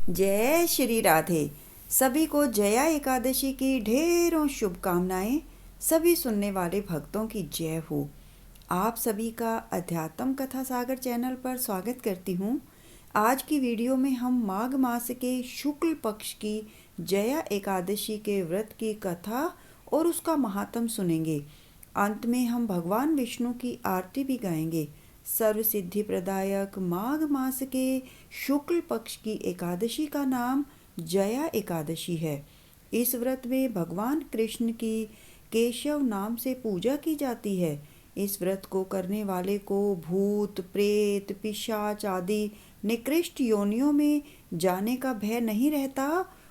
जय श्री राधे। सभी को जया एकादशी की ढेरों शुभकामनाएं। सभी सुनने वाले भक्तों की जय हो। आप सभी का अध्यात्म कथा सागर चैनल पर स्वागत करती हूँ। आज की वीडियो में हम माघ मास के शुक्ल पक्ष की जया एकादशी के व्रत की कथा और उसका महात्म सुनेंगे। अंत में हम भगवान विष्णु की आरती भी गाएंगे। सर्व सिद्धि प्रदायक माघ मास के शुक्ल पक्ष की एकादशी का नाम जया एकादशी है। इस व्रत में भगवान कृष्ण की केशव नाम से पूजा की जाती है। इस व्रत को करने वाले को भूत प्रेत पिशाच आदि निकृष्ट योनियों में जाने का भय नहीं रहता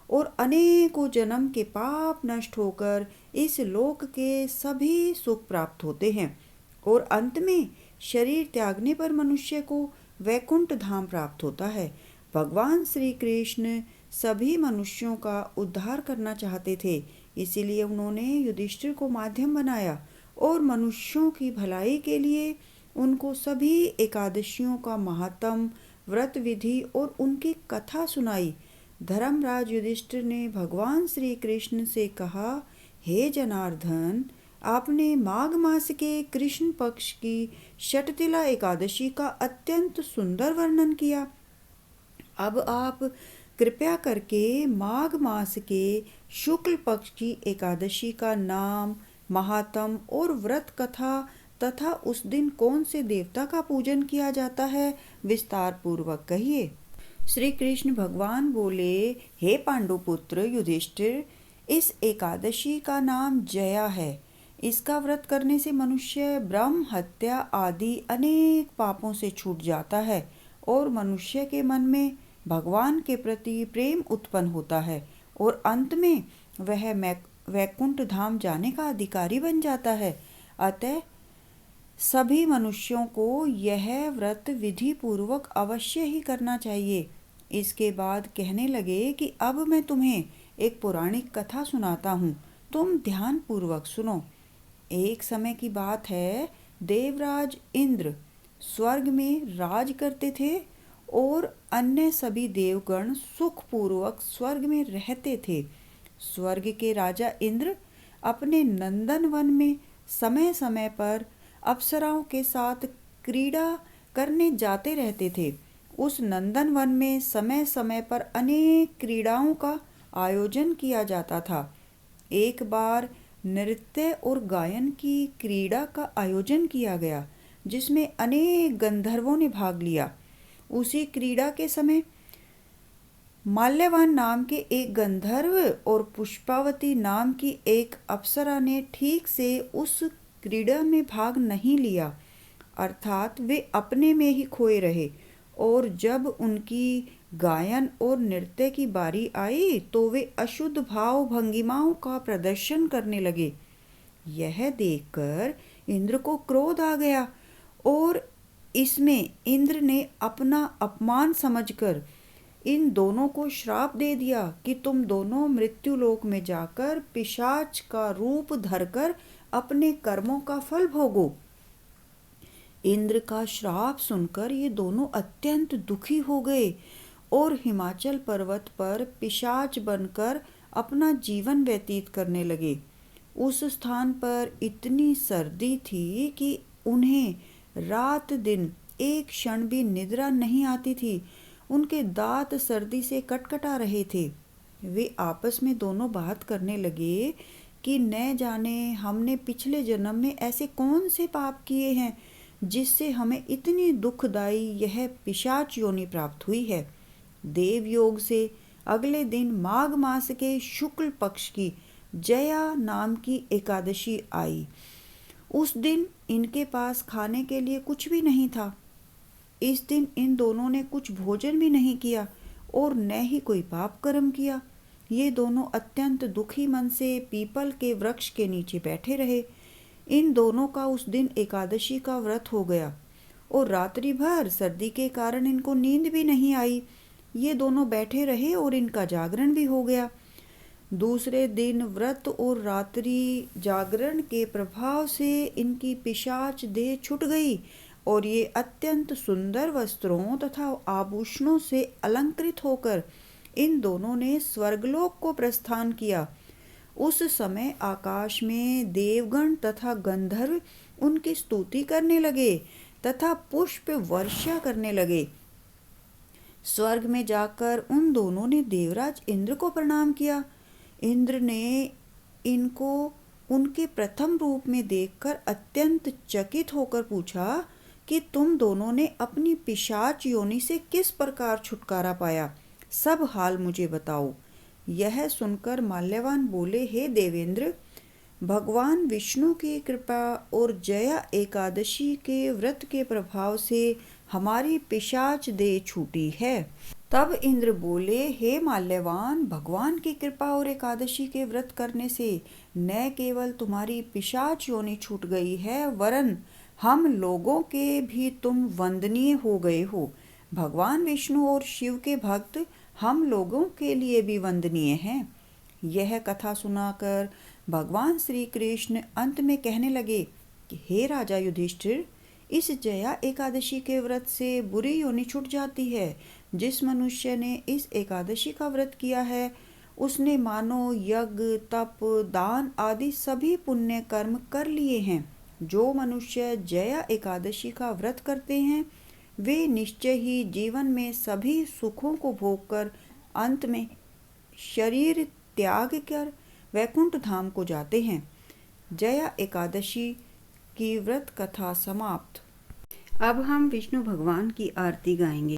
और अनेकों जन्म के पाप नष्ट होकर इस लोक के सभी सुख प्राप्त होते हैं और अंत में शरीर त्यागने पर मनुष्य को वैकुंठ धाम प्राप्त होता है। भगवान श्री कृष्ण सभी मनुष्यों का उद्धार करना चाहते थे, इसीलिए उन्होंने युधिष्ठिर को माध्यम बनाया और मनुष्यों की भलाई के लिए उनको सभी एकादशियों का महात्म व्रत विधि और उनकी कथा सुनाई। धर्मराज युधिष्ठिर ने भगवान श्री कृष्ण से कहा, हे जनार्दन, आपने माघ मास के कृष्ण पक्ष की षटतिला एकादशी का अत्यंत सुंदर वर्णन किया। अब आप कृपया करके माघ मास के शुक्ल पक्ष की एकादशी का नाम, महात्म और व्रत कथा तथा उस दिन कौन से देवता का पूजन किया जाता है विस्तार पूर्वक कहिए। श्री कृष्ण भगवान बोले, हे पांडुपुत्र युधिष्ठिर, इस एकादशी का नाम जया है। इसका व्रत करने से मनुष्य ब्रह्म हत्या आदि अनेक पापों से छूट जाता है और मनुष्य के मन में भगवान के प्रति प्रेम उत्पन्न होता है और अंत में वह वैकुंठ धाम जाने का अधिकारी बन जाता है। अतः सभी मनुष्यों को यह व्रत विधि पूर्वक अवश्य ही करना चाहिए। इसके बाद कहने लगे कि अब मैं तुम्हें एक पौराणिक कथा सुनाता हूँ, तुम ध्यान पूर्वक सुनो। एक समय की बात है, देवराज इंद्र स्वर्ग में राज करते थे और अन्य सभी देवगण सुखपूर्वक स्वर्ग में रहते थे। स्वर्ग के राजा इंद्र अपने नंदन वन में समय समय पर अप्सराओं के साथ क्रीड़ा करने जाते रहते थे। उस नंदन वन में समय समय पर अनेक क्रीड़ाओं का आयोजन किया जाता था। एक बार नृत्य और गायन की क्रीड़ा का आयोजन किया गया, जिसमें अनेक गंधर्वों ने भाग लिया। उसी क्रीड़ा के समय माल्यवान नाम के एक गंधर्व और पुष्पावती नाम की एक अप्सरा ने ठीक से उस क्रीड़ा में भाग नहीं लिया, अर्थात वे अपने में ही खोए रहे और जब उनकी गायन और नृत्य की बारी आई तो वे अशुद्ध भाव भंगिमाओं का प्रदर्शन करने लगे। यह देखकर इंद्र को क्रोध आ गया और इसमें इंद्र ने अपना अपमान समझकर इन दोनों को श्राप दे दिया कि तुम दोनों मृत्युलोक में जाकर पिशाच का रूप धरकर अपने कर्मों का फल भोगो। इंद्र का श्राप सुनकर ये दोनों अत्यंत दुखी हो गए और हिमाचल पर्वत पर पिशाच बनकर अपना जीवन व्यतीत करने लगे। उस स्थान पर इतनी सर्दी थी कि उन्हें रात दिन एक क्षण भी निद्रा नहीं आती थी। उनके दांत सर्दी से कटकटा रहे थे। वे आपस में दोनों बात करने लगे कि न जाने हमने पिछले जन्म में ऐसे कौन से पाप किए हैं जिससे हमें इतनी दुखदायी यह पिशाच योनि प्राप्त हुई है। देवयोग से अगले दिन माघ मास के शुक्ल पक्ष की जया नाम की एकादशी आई। उस दिन इनके पास खाने के लिए कुछ भी नहीं था। इस दिन इन दोनों ने कुछ भोजन भी नहीं किया और न ही कोई पाप कर्म किया। ये दोनों अत्यंत दुखी मन से पीपल के वृक्ष के नीचे बैठे रहे। इन दोनों का उस दिन एकादशी का व्रत हो गया और रात्रि भर सर्दी के कारण इनको नींद भी नहीं आई। ये दोनों बैठे रहे और इनका जागरण भी हो गया। दूसरे दिन व्रत और रात्रि जागरण के प्रभाव से इनकी पिशाच देह छूट गई और ये अत्यंत सुंदर वस्त्रों तथा आभूषणों से अलंकृत होकर इन दोनों ने स्वर्गलोक को प्रस्थान किया। उस समय आकाश में देवगण तथा गंधर्व उनकी स्तुति करने लगे तथा पुष्प वर्षा करने लगे। स्वर्ग में जाकर उन दोनों ने देवराज इंद्र को प्रणाम किया। इंद्र ने इनको उनके प्रथम रूप में देखकर अत्यंत चकित होकर पूछा कि तुम दोनों ने अपनी पिशाच योनि से किस प्रकार छुटकारा पाया, सब हाल मुझे बताओ। यह सुनकर माल्यवान बोले, हे देवेंद्र, भगवान विष्णु की कृपा और जया एकादशी के व्रत के प्रभाव से हमारी पिशाच देह छूटी है। तब इंद्र बोले, हे माल्यवान, भगवान की कृपा और एकादशी के व्रत करने से न केवल तुम्हारी पिशाच योनि छूट गई है, वरन हम लोगों के भी तुम वंदनीय हो गए हो। भगवान विष्णु और शिव के भक्त हम लोगों के लिए भी वंदनीय हैं। यह कथा सुनाकर भगवान श्री कृष्ण अंत में कहने लगे कि हे राजा युधिष्ठिर, इस जया एकादशी के व्रत से बुरी योनि छूट जाती है। जिस मनुष्य ने इस एकादशी का व्रत किया है, उसने मानो यज्ञ, तप, दान आदि सभी पुण्य कर्म कर लिए हैं। जो मनुष्य जया एकादशी का व्रत करते हैं, वे निश्चय ही जीवन में सभी सुखों को भोगकर अंत में शरीर त्याग कर वैकुंठ धाम को जाते हैं। जया एकादशी की व्रत कथा समाप्त। अब हम विष्णु भगवान की आरती गाएंगे।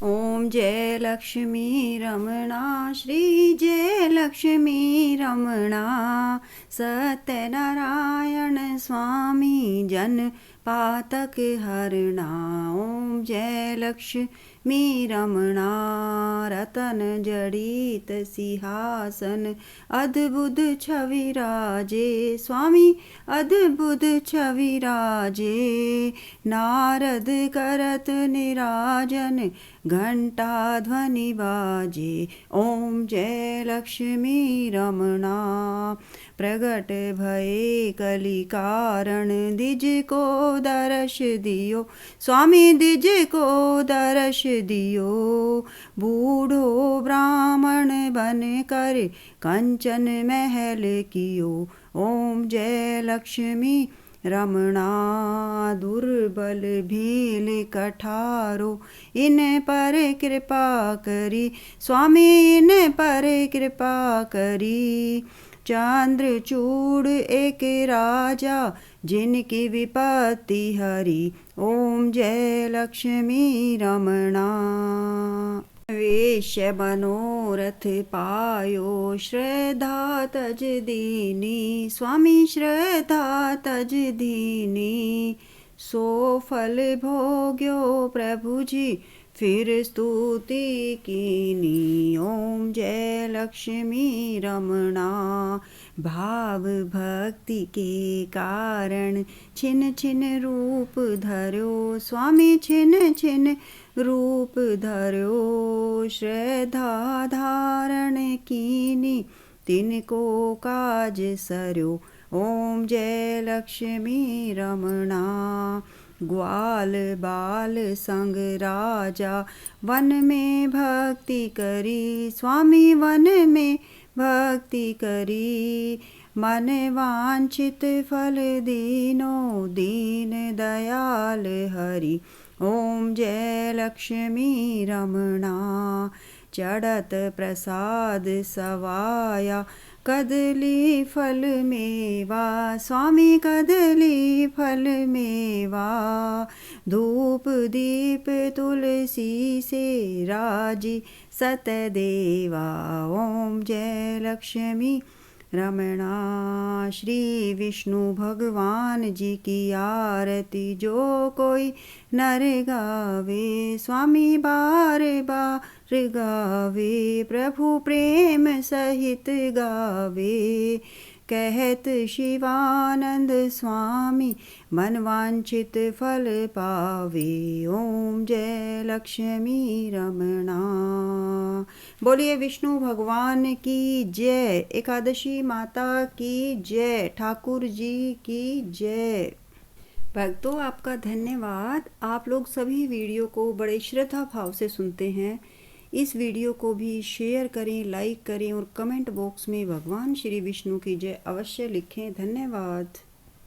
ओम जय लक्ष्मी रमणा, श्री जय लक्ष्मी रमणा, सत्यनारायण स्वामी जन पातक हरणा। ओम जय लक्ष्मी रमणा, रतन जड़ित सिंहासन, अद्भुत छवि राजे स्वामी, अद्भुत छवि राजे। नारद करत निराजन, घंटा ध्वनि बाजे। ओम जय लक्ष्मी रमणा, प्रगट भये कलि कारण, द्विज को दर्श दियो स्वामी, द्विज को दर्श दियो। बूढ़ो ब्राह्मण बन कर कंचन महल कियो। ओम जय लक्ष्मी रमणा, दुर्बल भील कठारो, इन पर कृपा करी स्वामी, इन पर कृपा करी। चंद्रचूड़ एक राजा, जिनकी विपत्ति हरी। ओम जय लक्ष्मी रमणा, वेश मनोरथ पायो, श्रद्धा तज दीनी स्वामी, श्रद्धा तज दीनी। सो फल भोग्यो प्रभु जी, फिर स्तुति कीनी। ओम जय लक्ष्मी रमणा, भाव भक्ति के कारण छिन छिन रूप धर्यो स्वामी, छिन छिन रूप धर्यो। श्रद्धा धारण कीनी, तिनको काज सर्यो। ओम जय लक्ष्मी रमणा, ग्वाल बाल संग राजा, वन में भक्ति करी स्वामी, वन में भक्ति करी। मन वांछित फल दीनो, दीन दयाल हरि। ओम जय लक्ष्मी रमणा, चढ़त प्रसाद सवाया, कदली फल मेवा स्वामी, कदली फल मेवा। धूप दीप तुलसी से राजी सतदेवा। ओम जय लक्ष्मी रमणा, श्री विष्णु भगवान जी की आरती जो कोई नर गावे स्वामी, बार बार गावे प्रभु प्रेम सहित गावे। कहत शिवानंद स्वामी, मन वांछित फल पावे। ओम जय लक्ष्मी रमणा। बोलिए विष्णु भगवान की जय, एकादशी माता की जय, ठाकुर जी की जय। भक्तों, आपका धन्यवाद। आप लोग सभी वीडियो को बड़े श्रद्धा भाव से सुनते हैं। इस वीडियो को भी शेयर करें, लाइक करें और कमेंट बॉक्स में भगवान श्री विष्णु की जय अवश्य लिखें। धन्यवाद।